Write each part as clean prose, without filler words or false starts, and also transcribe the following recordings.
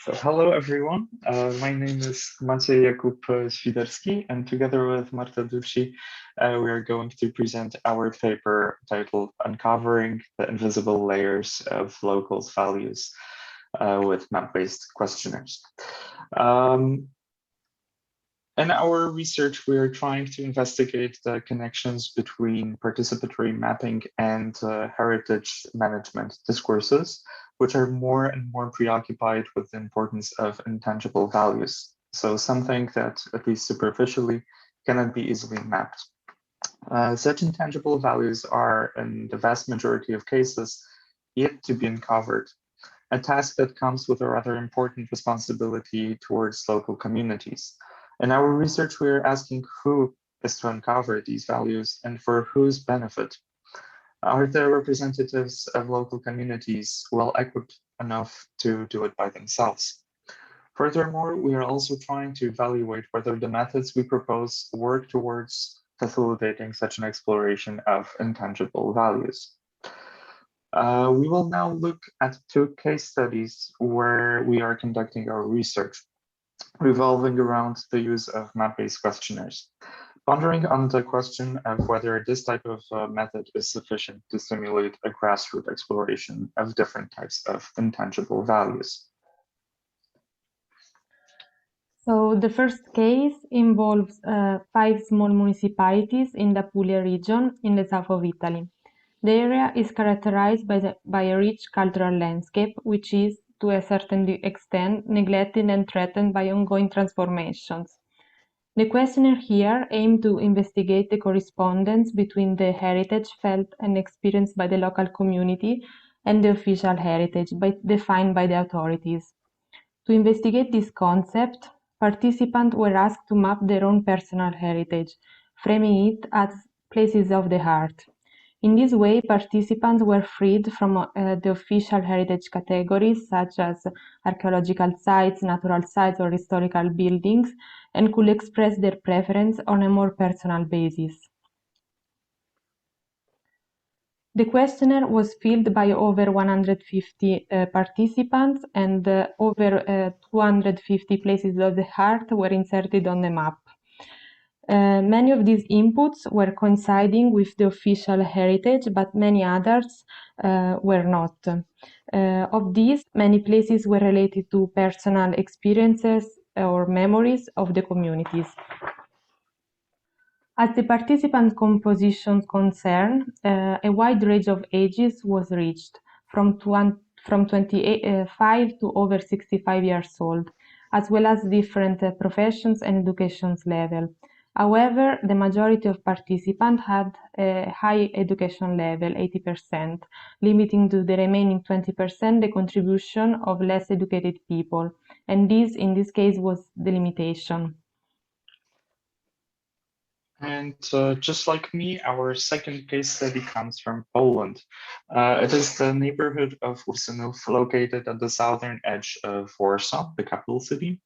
So hello everyone. My name is Maciej Jakub Świderski, and together with Marta Ducci, we are going to present our paper titled Uncovering the Invisible Layers of Locals' Values with map-based questionnaires. In our research, we are trying to investigate the connections between participatory mapping and heritage management discourses, which are more and more preoccupied with the importance of intangible values. So something that, at least superficially, cannot be easily mapped. Such intangible values are, in the vast majority of cases, yet to be uncovered, a task that comes with a rather important responsibility towards local communities. In our research, we are asking who is to uncover these values and for whose benefit. Are the representatives of local communities well equipped enough to do it by themselves? Furthermore, we are also trying to evaluate whether the methods we propose work towards facilitating such an exploration of intangible values. We will now look at two case studies where we are conducting our research, revolving around the use of map-based questionnaires, pondering on the question of whether this type of method is sufficient to simulate a grassroots exploration of different types of intangible values. So the first case involves 5 small municipalities in the Apulia region in the south of Italy. The area is characterized by a rich cultural landscape, which is, to a certain extent, neglected and threatened by ongoing transformations. The questionnaire here aimed to investigate the correspondence between the heritage felt and experienced by the local community and the official heritage defined by the authorities. To investigate this concept, participants were asked to map their own personal heritage, framing it as places of the heart. In this way, participants were freed from the official heritage categories such as archaeological sites, natural sites, or historical buildings, and could express their preference on a more personal basis. The questionnaire was filled by over 150 participants, and over 250 places of the heart were inserted on the map. Many of these inputs were coinciding with the official heritage, but many others were not. Of these, many places were related to personal experiences or memories of the communities. As the participant composition concerned, a wide range of ages was reached, from 25 to over 65 years old, as well as different professions and education level. However, the majority of participants had a high education level, 80%, limiting to the remaining 20% the contribution of less educated people, and this, in this case, was the limitation. And just like me, our second case study comes from Poland. It is the neighborhood of Ursynów, located at the southern edge of Warsaw, the capital city.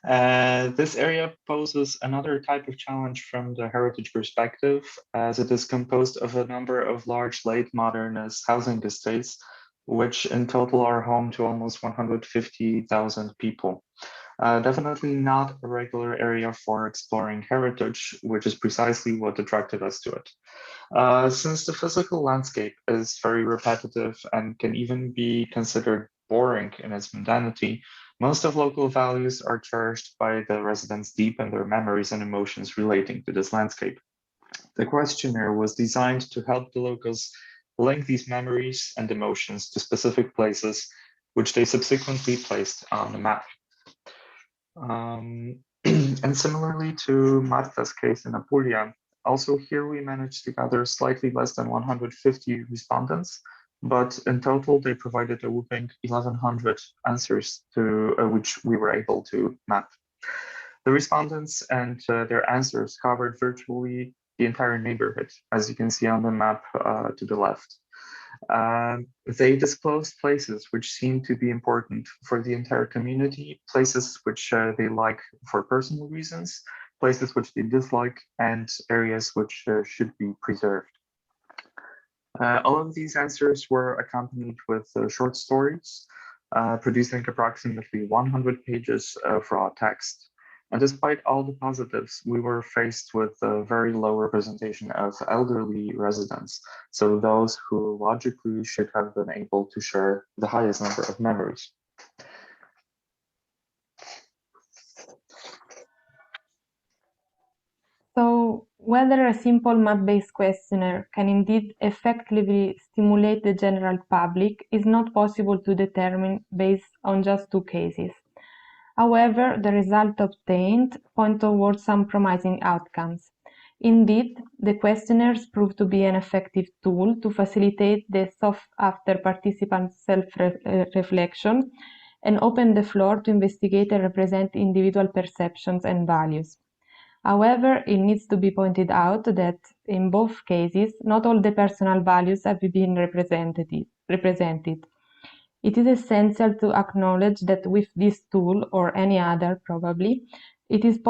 This area poses another type of challenge from the heritage perspective, as it is composed of a number of large late modernist housing estates, which in total are home to almost 150,000 people. Definitely not a regular area for exploring heritage, which is precisely what attracted us to it. Since the physical landscape is very repetitive and can even be considered boring in its mundanity, most of local values are cherished by the residents deep in their memories and emotions relating to this landscape. The questionnaire was designed to help the locals link these memories and emotions to specific places, which they subsequently placed on the map. And similarly to Marta's case in Apulia, also here we managed to gather slightly less than 150 respondents, but in total they provided a whopping 1,100 answers to which we were able to map. The respondents and their answers covered virtually the entire neighborhood, as you can see on the map to the left. They disclosed places which seem to be important for the entire community, places which they like for personal reasons, places which they dislike, and areas which should be preserved. All of these answers were accompanied with short stories, producing approximately 100 pages of raw text. And despite all the positives, we were faced with a very low representation of elderly residents, so those who logically should have been able to share the highest number of memories. So, whether a simple map-based questionnaire can indeed effectively stimulate the general public is not possible to determine based on just 2 cases. However, the results obtained point towards some promising outcomes. Indeed, the questionnaires prove to be an effective tool to facilitate the sought-after participant self-reflection and open the floor to investigate and represent individual perceptions and values. However, it needs to be pointed out that in both cases, not all the personal values have been represented. It is essential to acknowledge that with this tool, or any other probably, it is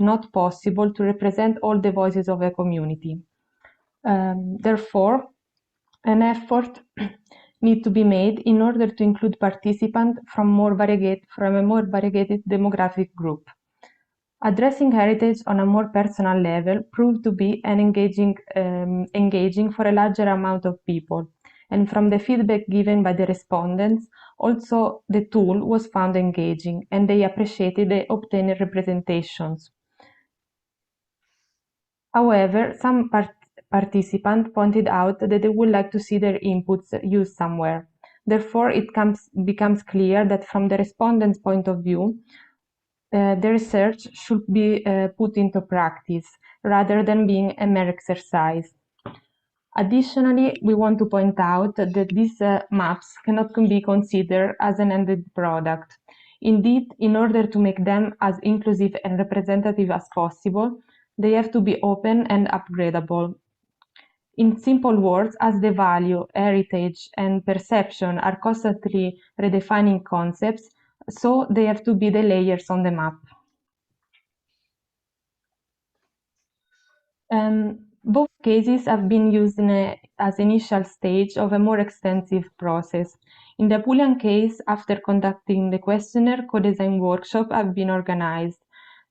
not possible to represent all the voices of a community. Therefore, an effort needs to be made in order to include participants from a more variegated demographic group. Addressing heritage on a more personal level proved to be engaging for a larger amount of people, and from the feedback given by the respondents, also the tool was found engaging, and they appreciated the obtained representations. However, some participants pointed out that they would like to see their inputs used somewhere. Therefore, it becomes clear that from the respondent's point of view, the research should be put into practice rather than being a mere exercise. Additionally, we want to point out that these maps cannot be considered as an ended product. Indeed, in order to make them as inclusive and representative as possible, they have to be open and upgradable. In simple words, as the value, heritage, and perception are constantly redefining concepts, so they have to be the layers on the map. Both cases have been used as initial stage of a more extensive process. In the Apulian case, after conducting the questionnaire, co-design workshops have been organized.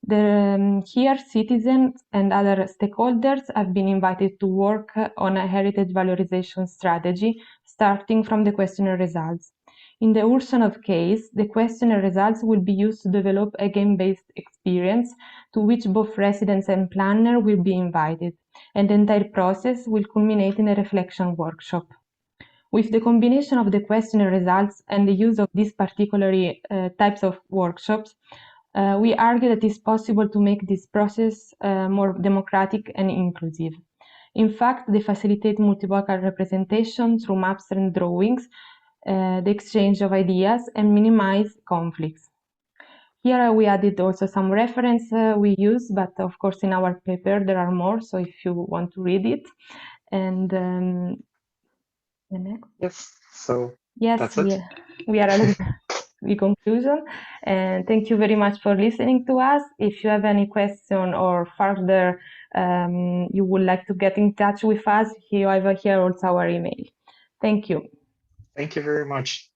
Here, citizens and other stakeholders have been invited to work on a heritage valorization strategy, starting from the questionnaire results. In the Ursynów case, the questionnaire results will be used to develop a game-based experience to which both residents and planner will be invited, and the entire process will culminate in a reflection workshop. With the combination of the questionnaire results and the use of these particular types of workshops, we argue that it's possible to make this process more democratic and inclusive. In fact, they facilitate multivocal representation through maps and drawings, the exchange of ideas, and minimize conflicts. Here we added also some reference we use, but of course in our paper there are more, so if you want to read it. And the next. Yes, so yes, that's it. we are at the conclusion, and thank you very much for listening to us. If you have any question or further you would like to get in touch with us, here also our email. Thank you. Thank you very much.